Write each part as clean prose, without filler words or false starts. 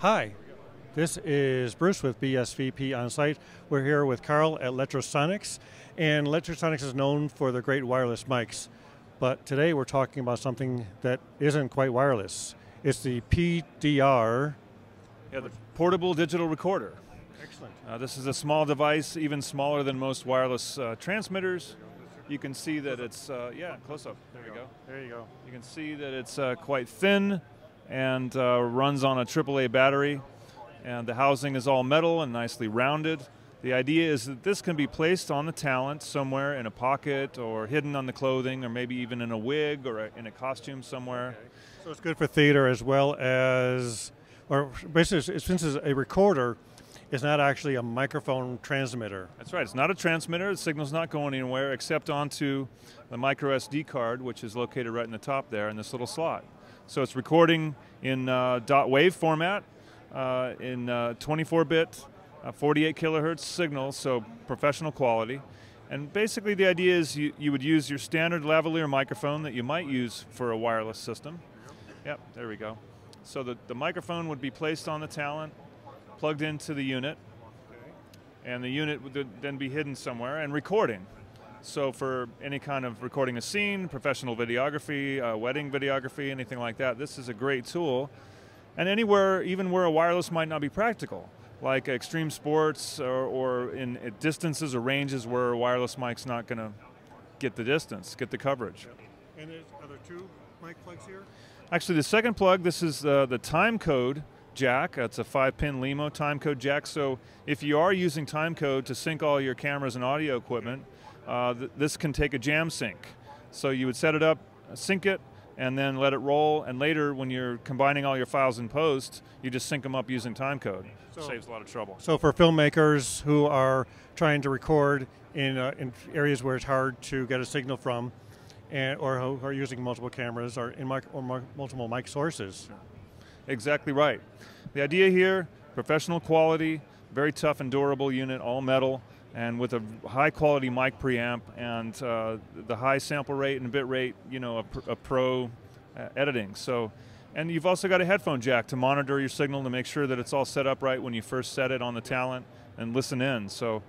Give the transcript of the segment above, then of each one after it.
Hi, this is Bruce with BSVP on site. We're here with Carl at Letrosonics, and Letrosonics is known for their great wireless mics. But today we're talking about something that isn't quite wireless. It's the PDR. Yeah, the portable digital recorder. Excellent. This is a small device, even smaller than most wireless transmitters. You can see that it's, yeah, close up. There you go. There you go. You can see that it's quite thin and runs on a AAA battery. And the housing is all metal and nicely rounded. The idea is that this can be placed on the talent somewhere in a pocket or hidden on the clothing or maybe even in a wig or in a costume somewhere. Okay. So it's good for theater as well as, or basically since it's a recorder, it's not actually a microphone transmitter. That's right. It's not a transmitter. The signal's not going anywhere except onto the micro SD card, which is located right in the top there in this little slot. So it's recording in .wave format, in 24-bit, 48 kilohertz signal, so professional quality. And basically the idea is you would use your standard lavalier microphone that you might use for a wireless system. Yep, there we go. So the microphone would be placed on the talent, plugged into the unit, and the unit would then be hidden somewhere and recording. So for any kind of recording a scene, professional videography, wedding videography, anything like that, this is a great tool. And anywhere, even where a wireless might not be practical, like extreme sports or in distances or ranges where a wireless mic's not going to get the distance, get the coverage. And are there two mic plugs here? Actually, the second plug, this is the timecode jack. It's a 5-pin Lemo timecode jack. So if you are using timecode to sync all your cameras and audio equipment, this can take a jam sync. So you would set it up, sync it, and then let it roll. And later, when you're combining all your files in post, you just sync them up using timecode. So, saves a lot of trouble. So for filmmakers who are trying to record in areas where it's hard to get a signal from, or who are using multiple cameras or multiple mic sources. Exactly right. The idea here, professional quality, very tough and durable unit, all metal, and with a high quality mic preamp and the high sample rate and bit rate, you know, a pro editing. So, and you've also got a headphone jack to monitor your signal to make sure that it's all set up right when you first set it on the talent and listen in. So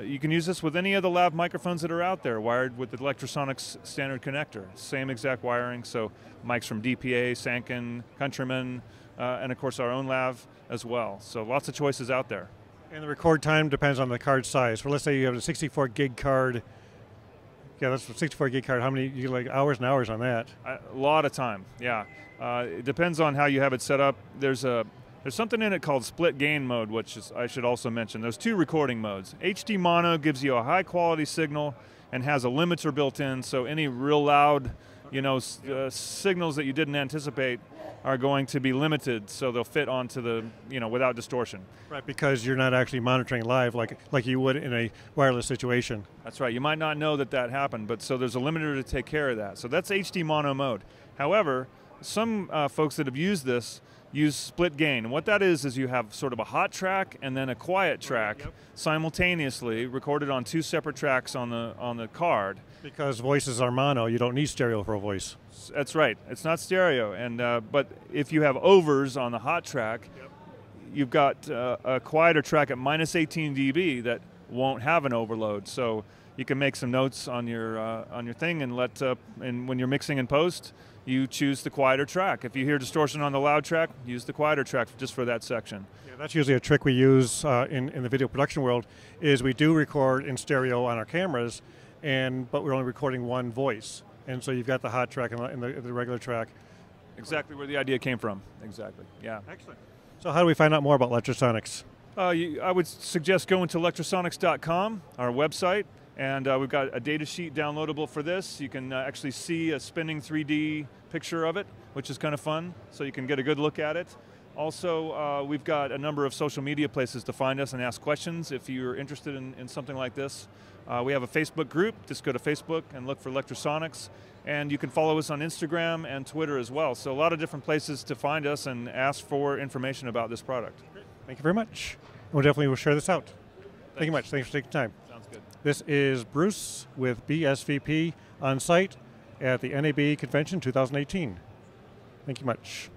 you can use this with any of the lav microphones that are out there, wired with the Letrosonics standard connector. Same exact wiring, so mics from DPA, Sanken, Countryman, and of course our own lav as well. So lots of choices out there. And the record time depends on the card size. So let's say you have a 64 gig card. Yeah, that's a 64 gig card. How many, you like hours and hours on that? A lot of time, yeah. It depends on how you have it set up. There's something in it called split gain mode, which is, I should also mention. There's two recording modes. HD mono gives you a high quality signal and has a limiter built in, so any real loud, you know, signals that you didn't anticipate are going to be limited, so they'll fit onto the, you know, without distortion. Right, because you're not actually monitoring live like you would in a wireless situation. That's right. You might not know that that happened, but so there's a limiter to take care of that. So that's HD mono mode. However, some folks that have used this use split gain. And what that is you have sort of a hot track and then a quiet track simultaneously recorded on two separate tracks on the card. Because voices are mono, you don't need stereo for a voice. That's right. It's not stereo. And but if you have overs on the hot track, you've got a quieter track at minus 18 dB that won't have an overload. So you can make some notes on your thing and and when you're mixing in post, you choose the quieter track. If you hear distortion on the loud track, use the quieter track just for that section. Yeah, that's usually a trick we use in the video production world, is we do record in stereo on our cameras, but we're only recording one voice. And so you've got the hot track and the regular track. Exactly where the idea came from. Exactly, yeah. Excellent. So how do we find out more about Letrosonics? I would suggest going to letrosonics.com, our website. And we've got a data sheet downloadable for this. You can actually see a spinning 3D picture of it, which is kind of fun, so you can get a good look at it. Also, we've got a number of social media places to find us and ask questions if you're interested in something like this. We have a Facebook group. Just go to Facebook and look for Letrosonics. And you can follow us on Instagram and Twitter as well. So a lot of different places to find us and ask for information about this product. Thank you very much. We'll definitely share this out. Thank you much. Thanks for taking time. Sounds good. This is Bruce with BSVP on site at the NAB Convention 2018. Thank you much.